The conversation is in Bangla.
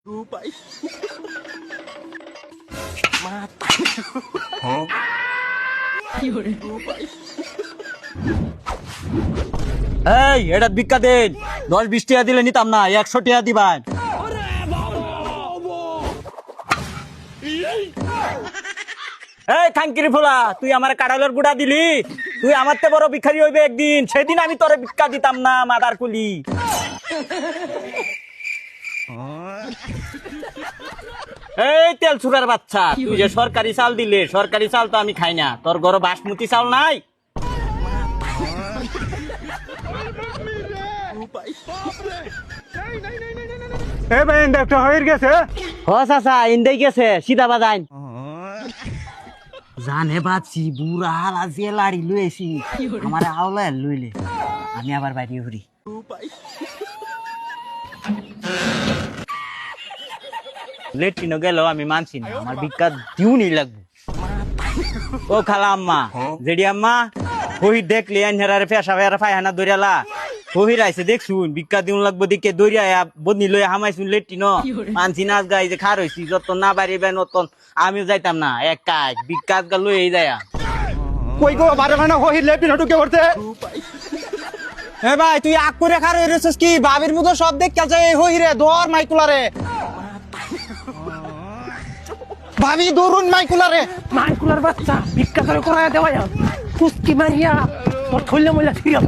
Rupay. Mata. Rupay. এই এটা ভিক্ষা দেন 10-20 টাকা দিলে নিতাম না 100 টাকা দিবেন। এই থাঙ্কির ফোলা তুই আমার কাড়ালের গুড়া দিলি, তুই আমার তে বড় ভিখারি হইবে একদিন, সেদিন আমি তোরে ভিক্ষা দিতাম না মাদার কুলি। এই তেল চুরার বাচ্চা, তুই যে সরকারি চাল দিলে, সরকারি চাল তো আমি খাই না, তোর ঘরে বাসমতি চাল নাই? Rupay. এ ভাই ডাক্তার হয়ে গেছে। হ চাচা ইন্দাই গেছে সিধা বাজাইন। জানে বাচ্চি বুড়া হালা যে লাড়ি লুয়েছি আমার আওলা লইলে আমি আবার বাইরে ঘুরি। Rupay. লেট্রিনও গেল আমি মানছি না, আমার ভিক্ষা দিউনি লাগবে। ও খালা আম্মা যেডি আম্মা কহি দেখলি আনহারে পেশা বেড়া ফাইহানা দরিয়ালা কহির আইছে দেখছুন ভিক্ষা দিউন লাগবো দিকে দরিয়া বদনি লই হামাইছুন লেট্রিন মানছি না গাই যে খার হইছি যত না বাড়িবেন অতন আমিও যাইতাম না এক কাজ ভিক্ষা গা লই এই যায়। কই গো বারে না হই লেপিন ঢুকে পড়তে। Rupay. এ ভাই তুই আগ করে খারে রেছস কি বাবির মতো সব দেখ কাছে হই রে দর মাইকুলারে। ভাবি দরুন মাইকুলারে। মাইকুলার বাচ্চা ভিক্ষা করে করায় দেওয়া কুস্তি মারিয়া তোর থইলে মইলা ফিরে